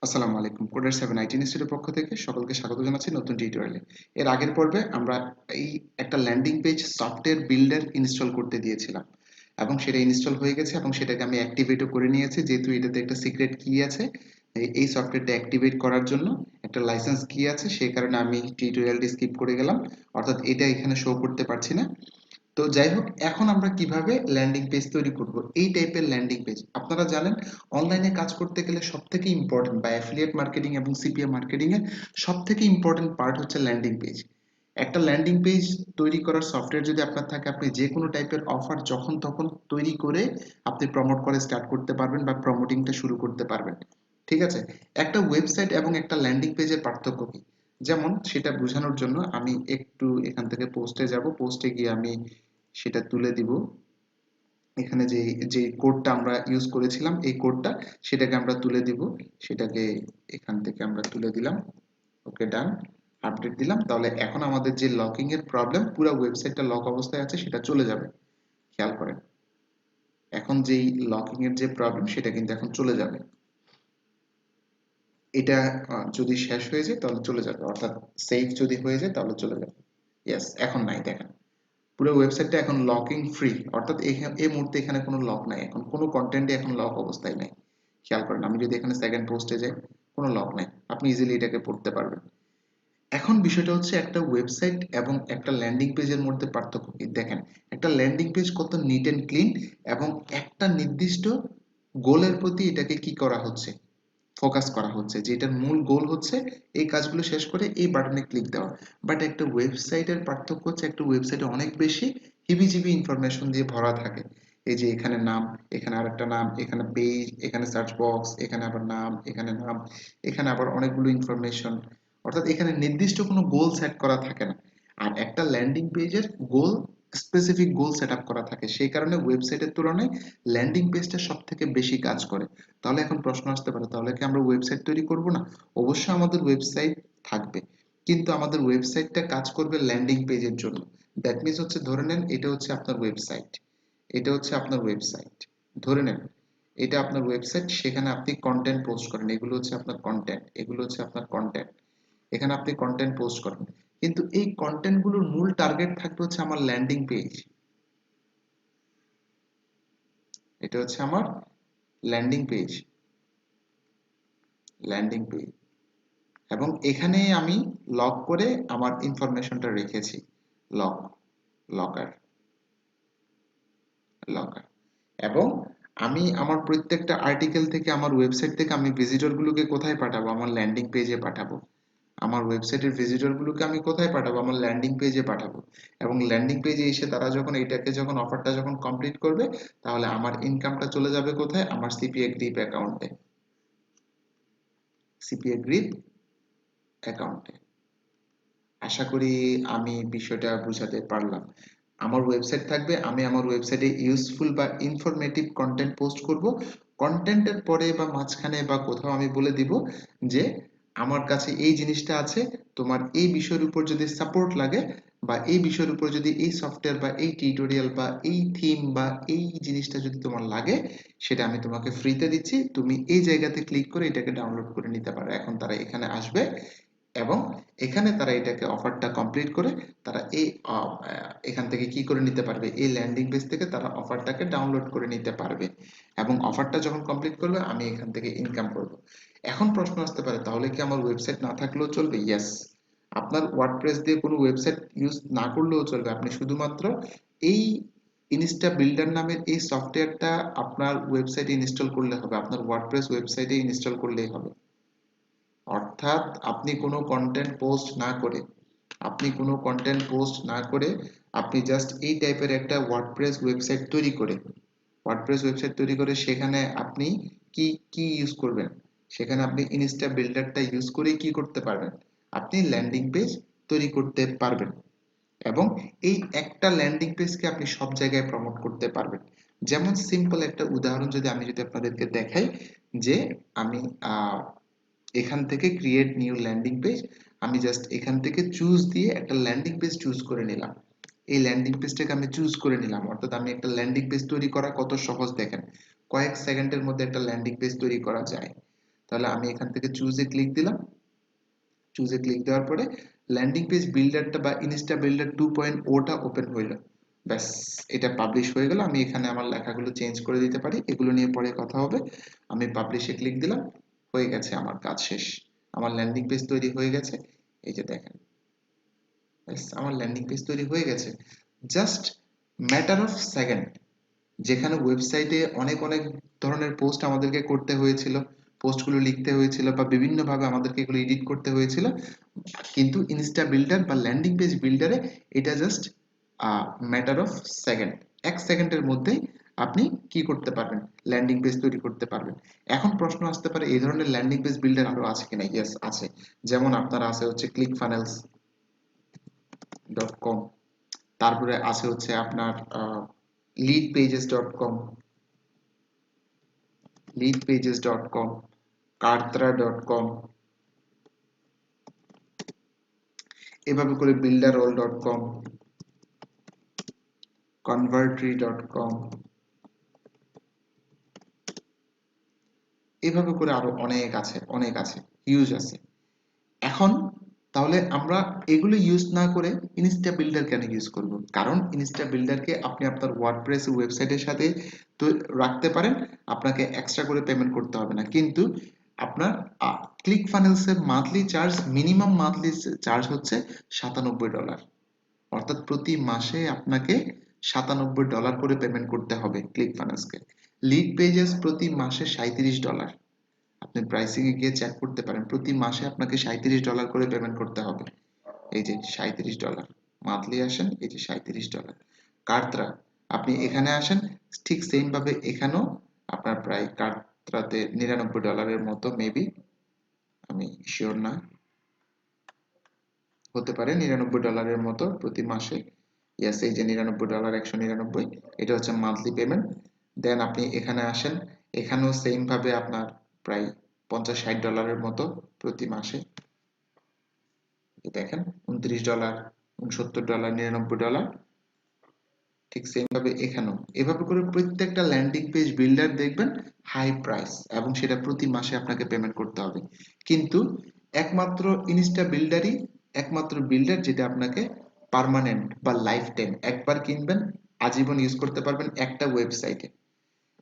আসসালামু আলাইকুম। Coder 7 IT ইনস্টিটিউটের পক্ষ থেকে সকলকে স্বাগত জানাচ্ছি নতুন টিউটোরিয়ালে। এর আগের পর্বে আমরা এই একটা landing page software builder install করতে দিয়েছিলাম এবং সেটা ইনস্টল হয়ে গেছে এবং সেটাকে আমি অ্যাক্টিভেটও করে নিয়েছি, যেহেতু এটাতে একটা সিক্রেট কি আছে। এই সফটওয়্যারটা অ্যাক্টিভেট করার জন্য একটা লাইসেন্স কি আছে, সেই কারণে আমি টিউটোরিয়ালটি স্কিপ করে গেলাম, অর্থাৎ এটা এখানে শো করতে পারছি না। তো যাই হোক, এখন আমরা কিভাবে ল্যান্ডিং পেজ তৈরি করব, এই টাইপের ল্যান্ডিং পেজ। আপনারা জানেন, অনলাইনে কাজ করতে গেলে সবথেকে ইম্পর্টেন্ট বা অ্যাফিলিয়েট মার্কেটিং এবং সিপিএ মার্কেটিং এর সবথেকে ইম্পর্টেন্ট পার্ট হচ্ছে ল্যান্ডিং পেজ। একটা ল্যান্ডিং পেজ তৈরি করার সফটওয়্যার যদি আপনার থাকে, আপনি যে কোনো টাইপের অফার যখন তখন তৈরি করে আপনি প্রমোট করে স্টার্ট করতে পারবেন বা প্রমোটিংটা শুরু করতে পারবেন। ঠিক আছে, একটা ওয়েবসাইট এবং একটা ল্যান্ডিং পেজের পার্থক্য কি, যেমন সেটা বোঝানোর জন্য আমি একটু এখান থেকে পোস্টে যাব। পোস্টে গিয়ে আমি সেটা তুলে দিব। এখানে যে যে কোডটা আমরা ইউজ করেছিলাম, এই কোডটা সেটাকে আমরা তুলে দিব। সেটাকে এখান থেকে আমরা তুলে দিলাম। ওকে, ডান। আপডেট দিলাম। তাহলে এখন আমাদের যে লকিং এর প্রবলেম, পুরো ওয়েবসাইটটা লক অবস্থায় আছে, সেটা চলে যাবে। খেয়াল করেন, এখন যেই লকিং এর যে প্রবলেম, সেটা কিন্তু এখন চলে যাবে। এটা যদি শেষ হয়ে যায় তাহলে চলে যাবে, অর্থাৎ সেভ যদি হয়ে যায় তাহলে চলে যাবে। ইয়েস, এখন নাই, দেখেন পুরো ওয়েবসাইটটা এখন লকিং ফ্রি, অর্থাৎ এই মুহূর্তে এখানে কোনো লক নাই, এখন কোনো কন্টেন্টই এখন লক অবস্থায় নাই। খেয়াল করেন, আমি যদি এখানে সেকেন্ড পোস্টে যাই, কোনো লক নাই, আপনি ইজিলি এটাকে পড়তে পারবেন। এখন বিষয়টা হচ্ছে, একটা ওয়েবসাইট এবং একটা ল্যান্ডিং পেজের মধ্যে পার্থক্য কি দেখেন। একটা ল্যান্ডিং পেজ কত নিট অ্যান্ড ক্লিন, এবং একটা নির্দিষ্ট গোলের প্রতি এটাকে কি করা হচ্ছে, ফোকাস করা হচ্ছে, যে এটার মূল গোল হচ্ছে এই কাজগুলো শেষ করে এই বাটনে ক্লিক দেওয়া। বাট একটা ওয়েবসাইটের পার্থক্য হচ্ছে, একটা ওয়েবসাইটে অনেক বেশি হিবিজিবি ইনফরমেশন দিয়ে ভরা থাকে। এই যে এখানে নাম, এখানে আরেকটা নাম, এখানে পেজ, এখানে সার্চ বক্স, এখানে আবার নাম, এখানে নাম, এখানে আবার অনেকগুলো ইনফরমেশন, অর্থাৎ এখানে নির্দিষ্ট কোনো গোল সেট করা থাকে না। আর একটা ল্যান্ডিং পেজের গোল, স্পেসিফিক গোল সেট আপ করা থাকে, সেই কারণে ওয়েবসাইটের তুলনায় ল্যান্ডিং পেজটা সব থেকে বেশি কাজ করে। তাহলে এখন প্রশ্ন আসতে পারে, তাহলে কি আমরা ওয়েবসাইট তৈরি করব না? অবশ্যই আমাদের ওয়েবসাইট থাকবে, কিন্তু আমাদের ওয়েবসাইটটা কাজ করবে ল্যান্ডিং পেজের জন্য। দ্যাট মিনস হচ্ছে, ধরে নেন এটা হচ্ছে আপনার ওয়েবসাইট, এটা হচ্ছে আপনার ওয়েবসাইট, ধরে নেন এটা আপনার ওয়েবসাইট, সেখানে আপনি কন্টেন্ট পোস্ট করেন, এগুলো হচ্ছে আপনার কন্টেন্ট, এগুলো হচ্ছে আপনার কন্টেন্ট, এখানে আপনি কন্টেন্ট পোস্ট করেন। কিন্তু এই কন্টেন্টগুলোর মূল টার্গেট থাকবে হচ্ছে আমার ল্যান্ডিং পেজ। এটা হচ্ছে আমার ল্যান্ডিং পেজ, ল্যান্ডিং পেজ, এবং এখানে আমি লক করে আমার ইনফরমেশনটা রেখেছি। Lock, locker, locker. এবং আমি আমার প্রত্যেকটা আর্টিকেল থেকে, আমার ওয়েবসাইট থেকে আমি ভিজিটরগুলোকে কোথায় পাঠাবো? আমার ল্যান্ডিং পেজে পাঠাবো। আমার ওয়েবসাইটের ভিজিটরগুলোকে আমি কোথায় পাঠাবো? আমার ল্যান্ডিং পেজে পাঠাবো। এবং ল্যান্ডিং পেজে এসে তারা যখন এটাকে, যখন অফারটা যখন কমপ্লিট করবে, তাহলে আমার ইনকামটা চলে যাবে কোথায়? আমার সিপিএ গ্রিপ অ্যাকাউন্টে, সিপিএ গ্রিপ অ্যাকাউন্টে। আশা করি আমি বিষয়টা বুঝাতে পারলাম। আমার ওয়েবসাইট থাকবে, আমি আমার ওয়েবসাইটে ইউজফুল বা ইনফরমেটিভ কন্টেন্ট পোস্ট করব। কন্টেন্টের পরে বা মাঝখানে বা কোথাও আমি বলে দিব যে আমার কাছে এই জিনিসটা আছে, তোমার এই বিষয়ের উপর যদি সাপোর্ট লাগে, বা এই বিষয়ের উপর যদি এই সফটওয়্যার বা এই টিউটোরিয়াল বা এই থিম বা এই জিনিসটা যদি তোমার লাগে, সেটা আমি তোমাকে ফ্রিতে দিচ্ছি, তুমি এই জায়গাতে ক্লিক করে এটাকে ডাউনলোড করে নিতে পারো। এখন তারা এখানে আসবে এবং এখানে তারা এটাকে অফারটা কমপ্লিট করে তারা এই এখান থেকে কি করে নিতে পারবে, এই ল্যান্ডিং পেজ থেকে তারা অফারটাকে ডাউনলোড করে নিতে পারবে। এবং অফারটা যখন কমপ্লিট করবে, আমি এখান থেকে ইনকাম করব। এখন প্রশ্ন আসতে পারে, তাহলে কি আমার ওয়েবসাইট না থাকলেও চলবে? ইয়েস, আপনার ওয়ার্ডপ্রেস দিয়ে কোনো ওয়েবসাইট ইউজ না করলেও চলবে, আপনি শুধুমাত্র এই ইনস্টা বিল্ডার নামের এই সফটওয়্যারটা আপনার ওয়েবসাইটে ইনস্টল করলে হবে, আপনার ওয়ার্ডপ্রেস ওয়েবসাইটে ইনস্টল করলেই হবে। অর্থাৎ আপনি কোনো কন্টেন্ট পোস্ট না করে, আপনি কোনো কন্টেন্ট পোস্ট না করে, আপনি জাস্ট এই টাইপের একটা ওয়ার্ডপ্রেস ওয়েবসাইট তৈরি করে, ওয়ার্ডপ্রেস ওয়েবসাইট তৈরি করে সেখানে আপনি কি কি ইউজ করবেন, সেখানে আপনি ইনস্টা বিল্ডারটা ইউজ করে কি করতে পারবেন, আপনি ল্যান্ডিং পেজ তৈরি করতে পারবেন। এবং এই একটা ল্যান্ডিং পেজকে আপনি সব জায়গায় প্রমোট করতে পারবেন। যেমন সিম্পল একটা উদাহরণ যদি আপনাদেরকে দেখাই, যে আমি এখান থেকে ক্রিয়েট নিউ ল্যান্ডিং পেজ, আমি জাস্ট এখান থেকে চুজ দিয়ে একটা ল্যান্ডিং পেজ চুজ করে নিলাম। এই ল্যান্ডিং পেজটাকে আমি চুজ করে নিলাম, অর্থাৎ আমি একটা ল্যান্ডিং পেজ তৈরি করা কত সহজ দেখেন, কয়েক সেকেন্ডের মধ্যে একটা ল্যান্ডিং পেজ তৈরি করা যায়। তাহলে আমি এখান থেকে চুজে ক্লিক দিলাম। চুজে ক্লিক দেওয়ার পরে ল্যান্ডিং পেজ বিল্ডারটা বা ইনস্টা বিল্ডার 2.0টা ওপেন হইল। ব্যাস, এটা পাবলিশ হয়ে গেল। আমি এখানে আমার লেখাগুলো চেঞ্জ করে দিতে পারি, এগুলো নিয়ে পরে কথা হবে। আমি পাবলিশে ক্লিক দিলাম, হয়ে গেছে, আমার কাজ শেষ। আমার ল্যান্ডিং পেজ তৈরি হয়ে গেছে। এই যে দেখেন, ব্যাস আমার ল্যান্ডিং পেজ তৈরি হয়ে গেছে। Just matter of second. যেখানে ওয়েবসাইটে অনেক অনেক ধরনের পোস্ট আমাদেরকে করতে হয়েছিল, পোস্টগুলো লিখতে হয়েছিল বা বিভিন্নভাবে আমাদেরকে এগুলো এডিট করতে হয়েছিল, কিন্তু ইনস্টা বিল্ডার বা ল্যান্ডিং পেজ বিল্ডারে এটা জাস্ট ম্যাটার অফ সেকেন্ড। 1 সেকেন্ডের মধ্যেই আপনি কি করতে পারবেন, ল্যান্ডিং পেজ তৈরি করতে পারবেন। এখন প্রশ্ন আসতে পারে এই ধরনের ল্যান্ডিং পেজ বিল্ডার আরো আছে কিনা। ইয়েস আছে। যেমন আপনার আছে হচ্ছে clickfunnels.com, তারপরে আছে হচ্ছে আপনার leadpages.com, leadpages.com, kartra.com, এভাবে করে builderall.com, convertry.com, এভাবে করে আরো অনেক আছে, অনেক আছে, হিউজ আছে। এখন তাহলে আমরা এগুলো ইউজ না করে ইনস্টা বিল্ডার কেন ইউজ করব? কারণ ইনস্টা বিল্ডারকে আপনি আপনার ওয়ার্ডপ্রেস ওয়েবসাইটের সাথে তো রাখতে পারেন, আপনাকে এক্সট্রা করে পেমেন্ট করতে হবে না। কিন্তু আপনার ক্লিক ফানেলসের monthly charge, minimum monthly charge হচ্ছে $97। অর্থাৎ প্রতি মাসে আপনাকে $97 করে পেমেন্ট করতে হবে ক্লিক ফানেলসকে। লিড পেজেস প্রতি মাসে $37। আপনি প্রাইসিং এ গিয়ে চেক করতে পারেন, প্রতি মাসে আপনাকে $37 করে পেমেন্ট করতে হবে। এই যে $37 মান্থলি আসেন, এই যে $37। কার্ত্রা, আপনি এখানে আসেন, ঠিক সেম ভাবে এখানেও আপনার প্রায় কার্ত্রাতে $99 মতো, মেবি, আমি শিওর না, হতে পারে $99 মতো প্রতি মাসে। ইয়াস, এই যে $99, 199, এটা হচ্ছে মান্থলি পেমেন্ট। দেন আপনি এখানে আসেন, এখানেও সেম ভাবে আপনার প্রায় $50-60 মতো প্রতি মাসে। দেখেন, $29, $69, $99, ঠিক সেম ভাবে এখানেও। এভাবে করে প্রত্যেকটা ল্যান্ডিং পেজ বিল্ডার দেখবেন হাই প্রাইস, এবং সেটা প্রতি মাসে আপনাকে পেমেন্ট করতে হবে। কিন্তু একমাত্র ইনস্টা বিল্ডারই একমাত্র বিল্ডার যেটা আপনাকে পার্মানেন্ট বা লাইফ টাইম, একবার কিনবেন আজীবন ইউজ করতে পারবেন একটা ওয়েবসাইটে।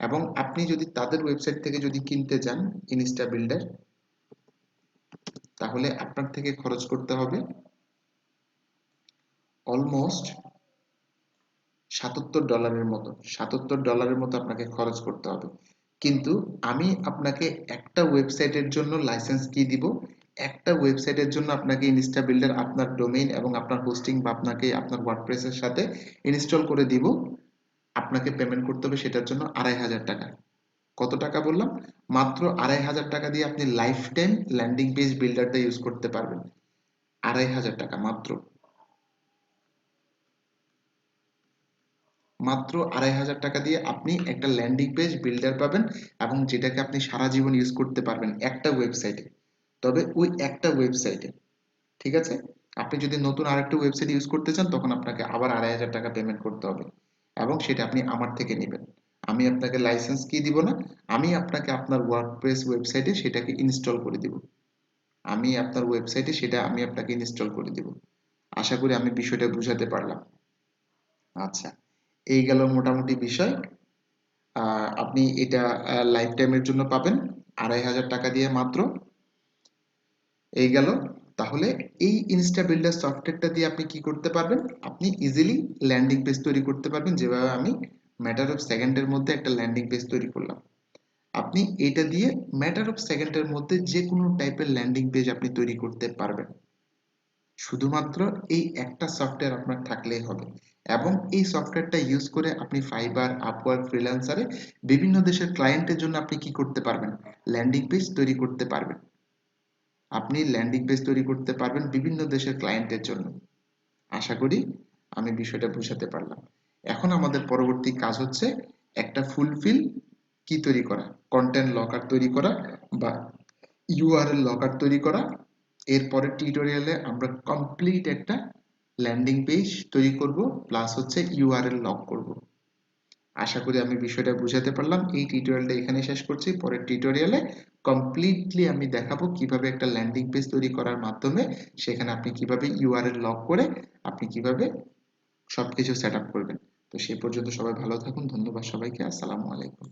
এবং আপনি যদি তাদের ওয়েবসাইট থেকে যদি কিনতে চান ইনস্টা বিল্ডার, তাহলে আপনার থেকে খরচ করতে হবে অলমোস্ট $77 মতো, $77 মতো আপনাকে খরচ করতে হবে। কিন্তু আমি আপনাকে একটা ওয়েবসাইটের জন্য লাইসেন্স কি দিব, একটা ওয়েবসাইটের জন্য আপনাকে ইনস্টা বিল্ডার আপনার ডোমেইন এবং আপনার হোস্টিং বা আপনাকে আপনার ওয়ার্ডপ্রেসের সাথে ইনস্টল করে দিব। আপনাকে পেমেন্ট করতে হবে সেটার জন্য $2500। কত টাকা বললাম? মাত্র $2500 দিয়ে আপনি লাইফ টাইম ল্যান্ডিং পেজ বিল্ডারটা ইউজ করতে পারবেন। $2500 মাত্র, মাত্র $2500 দিয়ে আপনি একটা ল্যান্ডিং পেজ বিল্ডার পাবেন, এবং যেটাকে আপনি সারা জীবন ইউজ করতে পারবেন একটা ওয়েবসাইটে। তবে ওই একটা ওয়েবসাইটে, ঠিক আছে? আপনি যদি নতুন আরেকটা ওয়েবসাইট ইউজ করতে চান, তখন আপনাকে আবার $2500 পেমেন্ট করতে হবে, এবং সেটা আপনি আমার থেকে নেবেন। আমি আপনাকে লাইসেন্স কি দিব না, আমি আপনাকে আপনার ওয়ার্ডপ্রেস ওয়েবসাইটে সেটাকে ইনস্টল করে দিব। আমি আপনার ওয়েবসাইটে সেটা আমি আপনাকে ইনস্টল করে দিব। আশা করি আমি বিষয়টা বুঝাতে পারলাম। আচ্ছা, এই গেল মোটামুটি বিষয়। আপনি এটা লাইফ টাইমের জন্য পাবেন $2500 দিয়ে মাত্র। এই গেল। তাহলে এই ইনস্টা বিল্ডার সফটওয়্যারটা দিয়ে আপনি কি করতে পারবেন, আপনি ইজিলি ল্যান্ডিং পেজ তৈরি করতে পারবেন, যেভাবে আমি ম্যাটার অফ সেকেন্ডের মধ্যে একটা ল্যান্ডিং পেজ তৈরি করলাম। আপনি এটা দিয়ে ম্যাটার অফ সেকেন্ডের মধ্যে যে কোনো টাইপের ল্যান্ডিং পেজ আপনি তৈরি করতে পারবেন। শুধুমাত্র এই একটা সফটওয়্যার আপনার থাকলেই হবে, এবং এই সফটওয়্যারটা ইউজ করে আপনি ফাইবার, আপওয়ার্ক, ফ্রিল্যান্সারে বিভিন্ন দেশের ক্লায়েন্টের জন্য আপনি কি করতে পারবেন, ল্যান্ডিং পেজ তৈরি করতে পারবেন। আপনি ল্যান্ডিং পেজ তৈরি করতে পারবেন বিভিন্ন দেশের ক্লায়েন্টের জন্য। আশা করি আমি বিষয়টা বুঝাতে পারলাম। এখন আমাদের পরবর্তী কাজ হচ্ছে একটা ফুলফিল কি তৈরি করা, কন্টেন্ট লকার তৈরি করা বা ইউআরএল লকার তৈরি করা। এরপরের টিউটোরিয়ালে আমরা কমপ্লিট একটা ল্যান্ডিং পেজ তৈরি করব, প্লাস হচ্ছে ইউআরএল লক করব। আশা করি আমি বিষয়টা বুঝাতে পারলাম। এই টিউটোরিয়ালটা এখানে শেষ করছি। পরের টিউটোরিয়ালে কমপ্লিটলি আমি দেখাবো কিভাবে একটা ল্যান্ডিং পেজ তৈরি করার মাধ্যমে সেখানে আপনি কিভাবে ইউআরএল লক করে আপনি কিভাবে সবকিছু সেট আপ করবেন। তো সেই পর্যন্ত সবাই ভালো থাকুন। ধন্যবাদ সবাইকে। আসসালামু আলাইকুম।